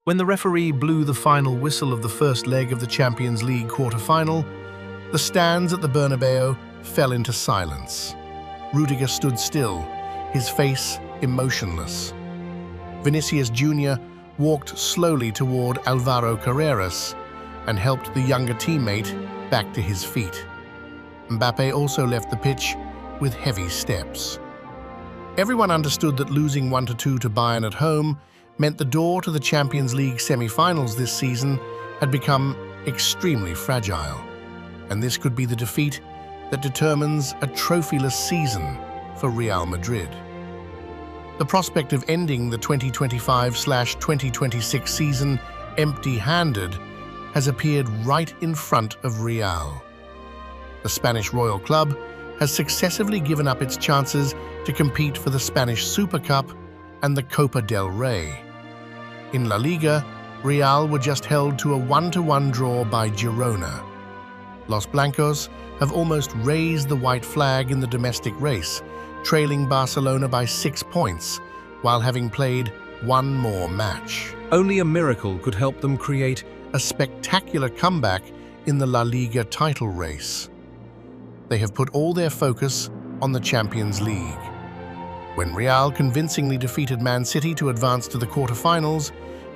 When the referee blew the final whistle of the first leg of the Champions League quarter-final, the stands at the Bernabeu fell into silence. Rudiger stood still, his face emotionless. Vinicius Junior walked slowly toward Álvaro Carreras and helped the younger teammate back to his feet. Mbappe also left the pitch with heavy steps. Everyone understood that losing 1-2 to Bayern at home meant the door to the Champions League semi-finals this season had become extremely fragile, and this could be the defeat that determines a trophyless season for Real Madrid. The prospect of ending the 2025/2026 season empty-handed has appeared right in front of Real. The Spanish Royal Club has successively given up its chances to compete for the Spanish Super Cup and the Copa del Rey. In La Liga, Real were just held to a 1-1 draw by Girona. Los Blancos have almost raised the white flag in the domestic race, trailing Barcelona by 6 points, while having played one more match. Only a miracle could help them create A spectacular comeback in the La Liga title race. They have put all their focus on the Champions League. When Real convincingly defeated Man City to advance to the quarter-finals,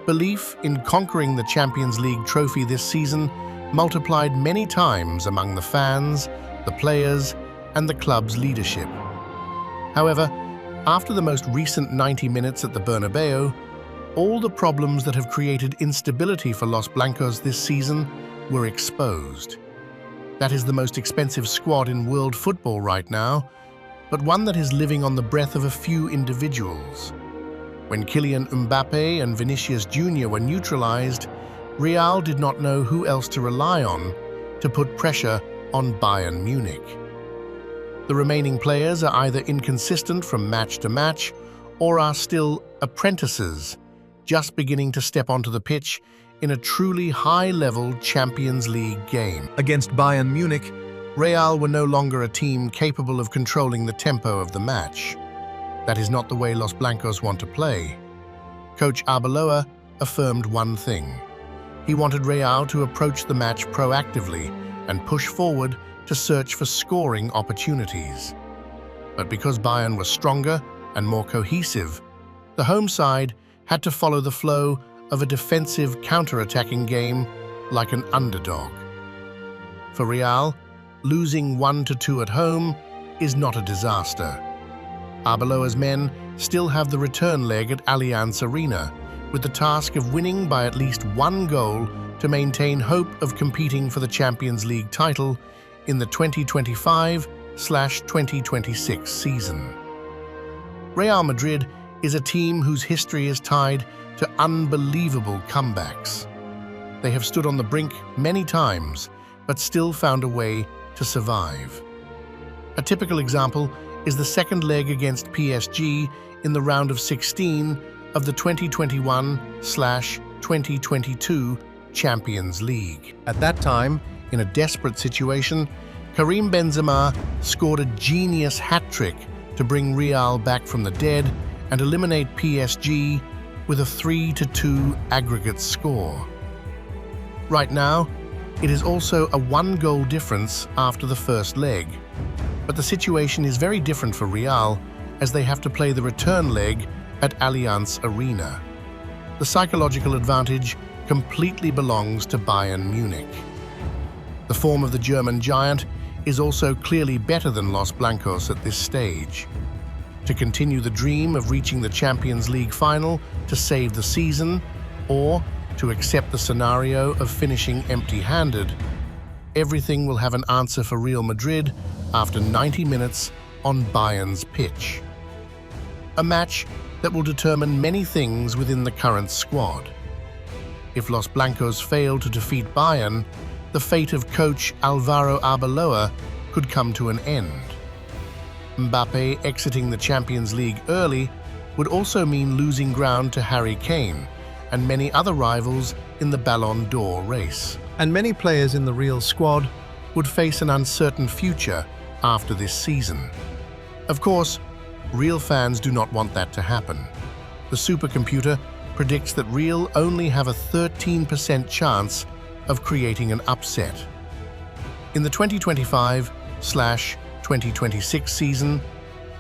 belief in conquering the Champions League trophy this season multiplied many times among the fans, the players, and the club's leadership. However, after the most recent 90 minutes at the Bernabeu, all the problems that have created instability for Los Blancos this season were exposed. That is the most expensive squad in world football right now, but one that is living on the breath of a few individuals. When Kylian Mbappe and Vinicius Junior were neutralized, Real did not know who else to rely on to put pressure on Bayern Munich. The remaining players are either inconsistent from match to match or are still apprentices, just beginning to step onto the pitch in a truly high-level Champions League game. against Bayern Munich. Real were no longer a team capable of controlling the tempo of the match. That is not the way Los Blancos want to play. Coach Arbeloa affirmed one thing. He wanted Real to approach the match proactively and push forward to search for scoring opportunities. But because Bayern was stronger and more cohesive, the home side had to follow the flow of a defensive counter-attacking game like an underdog. For Real, losing 1-2 at home is not a disaster. Arbeloa's men still have the return leg at Allianz Arena, with the task of winning by at least one goal to maintain hope of competing for the Champions League title in the 2025/2026 season. Real Madrid is a team whose history is tied to unbelievable comebacks. They have stood on the brink many times, but still found a way to survive. A typical example is the second leg against PSG in the round of 16 of the 2021/2022 Champions League. At that time, in a desperate situation, Karim Benzema scored a genius hat-trick to bring Real back from the dead and eliminate PSG with a 3-2 aggregate score. Right now, it is also a one-goal difference after the first leg, but the situation is very different for Real as they have to play the return leg at Allianz Arena. The psychological advantage completely belongs to Bayern Munich. The form of the German giant is also clearly better than Los Blancos at this stage. To continue the dream of reaching the Champions League final to save the season, or to accept the scenario of finishing empty-handed, everything will have an answer for Real Madrid after 90 minutes on Bayern's pitch. A match that will determine many things within the current squad. If Los Blancos fail to defeat Bayern, the fate of coach Álvaro Arbeloa could come to an end. Mbappe exiting the Champions League early would also mean losing ground to Harry Kane and many other rivals in the Ballon d'Or race. And many players in the Real squad Would face an uncertain future after this season. Of course, Real fans do not want that to happen. The supercomputer predicts that Real only have a 13% chance of creating an upset. In the 2025/2026 season,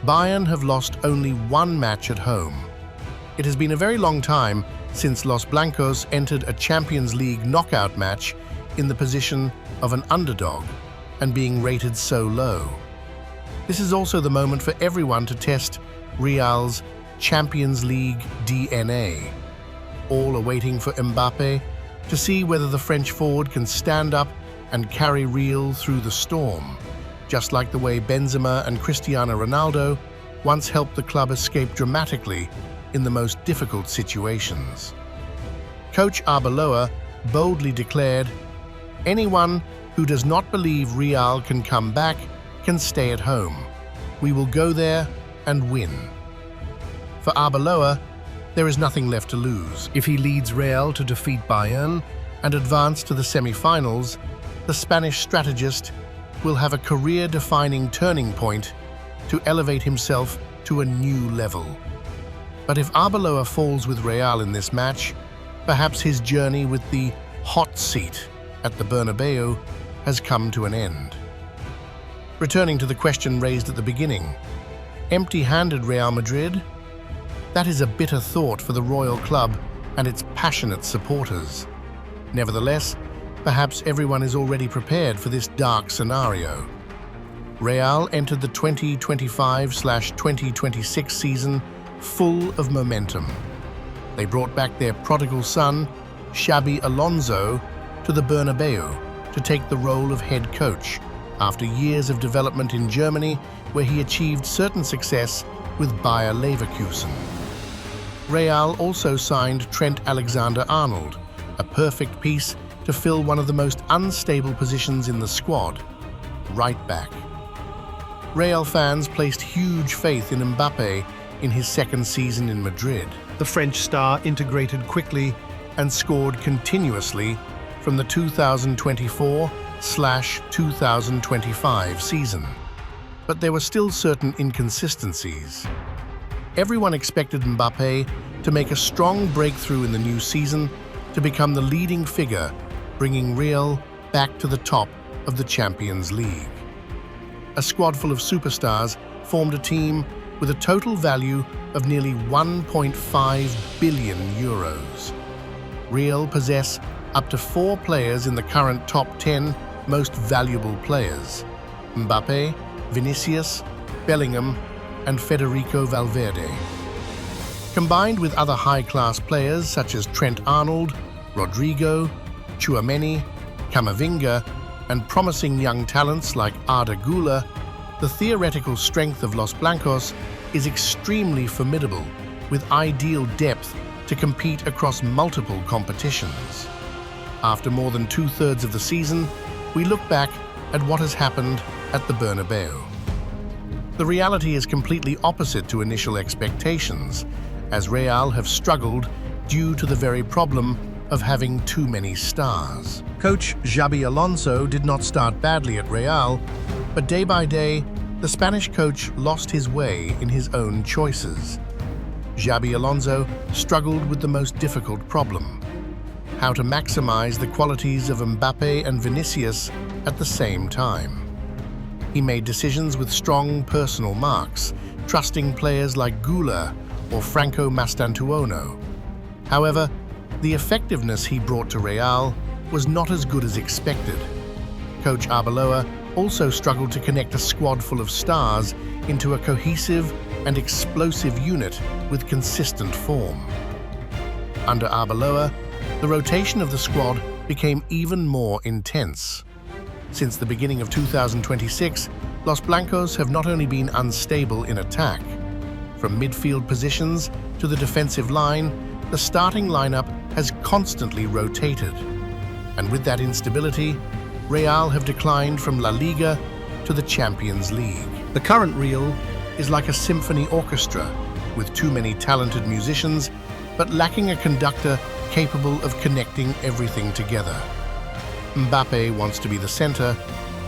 Bayern have lost only one match at home. It has been a very long time since Los Blancos entered a Champions League knockout match in the position of an underdog and being rated so low. This is also the moment for everyone to test Real's Champions League DNA. All are waiting for Mbappe to see whether the French forward can stand up and carry Real through the storm, just like the way Benzema and Cristiano Ronaldo once helped the club escape dramatically in the most difficult situations. Coach Arbeloa boldly declared, "Anyone who does not believe Real can come back can stay at home. We will go there and win." For Arbeloa, there is nothing left to lose. If he leads Real to defeat Bayern and advance to the semi-finals, the Spanish strategist will have a career-defining turning point to elevate himself to a new level. But if Arbeloa falls with Real in this match, perhaps his journey with the hot seat at the Bernabeu has come to an end. Returning to the question raised at the beginning, empty-handed Real Madrid? That is a bitter thought for the royal club and its passionate supporters. Nevertheless, perhaps everyone is already prepared for this dark scenario. Real entered the 2025/2026 season full of momentum. They brought back their prodigal son, Xabi Alonso, to the Bernabeu to take the role of head coach after years of development in Germany, where he achieved certain success with Bayer Leverkusen. Real also signed Trent Alexander-Arnold, a perfect piece to fill one of the most unstable positions in the squad, right back. Real fans placed huge faith in Mbappe in his second season in Madrid. The French star integrated quickly and scored continuously from the 2024/2025 season. But there were still certain inconsistencies. Everyone expected Mbappe to make a strong breakthrough in the new season to become the leading figure, bringing Real back to the top of the Champions League. A squad full of superstars formed a team with a total value of nearly 1.5 billion euros. Real possess up to 4 players in the current top 10 most valuable players: Mbappe, Vinicius, Bellingham, and Federico Valverde. Combined with other high-class players such as Trent Arnold, Rodrigo, Tchouaméni, Camavinga, and promising young talents like Arda Güler, the theoretical strength of Los Blancos is extremely formidable, with ideal depth to compete across multiple competitions. After more than 2/3 of the season, we look back at what has happened at the Bernabeu. The reality is completely opposite to initial expectations, as Real have struggled due to the very problem of having too many stars. Coach Xabi Alonso did not start badly at Real, but day by day, the Spanish coach lost his way in his own choices. Xabi Alonso struggled with the most difficult problem: how to maximize the qualities of Mbappe and Vinicius at the same time. He made decisions with strong personal marks, trusting players like Güler or Franco Mastantuono. However, the effectiveness he brought to Real was not as good as expected. Coach Arbeloa also struggled to connect a squad full of stars into a cohesive and explosive unit with consistent form. Under Arbeloa, the rotation of the squad became even more intense. Since the beginning of 2026, Los Blancos have not only been unstable in attack. From midfield positions to the defensive line, the starting lineup has constantly rotated. And with that instability, Real have declined from La Liga to the Champions League. The current Real is like a symphony orchestra, with too many talented musicians, but lacking a conductor capable of connecting everything together. Mbappe wants to be the center.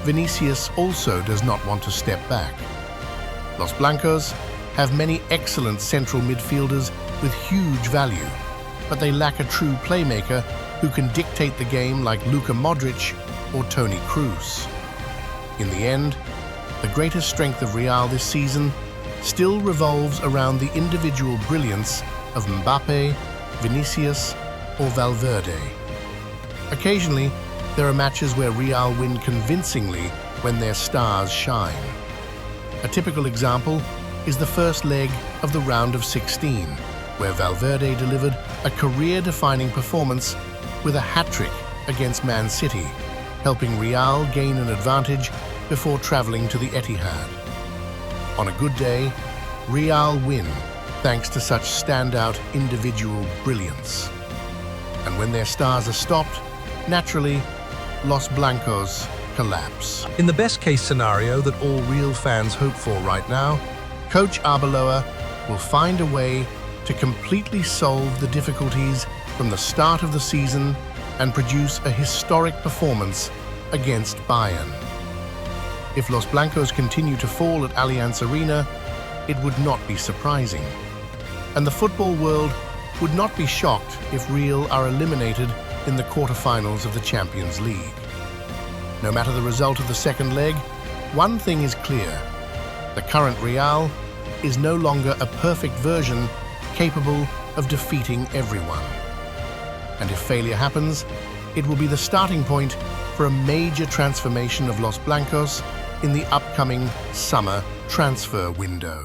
Vinicius also does not want to step back. Los Blancos have many excellent central midfielders with huge value, but they lack a true playmaker who can dictate the game like Luka Modric or Toni Kroos. In the end, the greatest strength of Real this season still revolves around the individual brilliance of Mbappe, Vinicius, or Valverde. Occasionally, there are matches where Real win convincingly when their stars shine. A typical example is the first leg of the round of 16, where Valverde delivered a career-defining performance with a hat-trick against Man City, helping Real gain an advantage before traveling to the Etihad. On a good day, Real win thanks to such standout individual brilliance. And when their stars are stopped, naturally, Los Blancos collapse. In the best-case scenario that All Real fans hope for right now, Coach Arbeloa will find a way to completely solve the difficulties from the start of the season and produce a historic performance against Bayern. If Los Blancos continue to fall at Allianz Arena, it would not be surprising. And the football world would not be shocked if Real are eliminated in the quarterfinals of the Champions League. No matter the result of the second leg, one thing is clear. The current Real is no longer a perfect version capable of defeating everyone. And if failure happens, it will be the starting point for a major transformation of Los Blancos in the upcoming summer transfer window.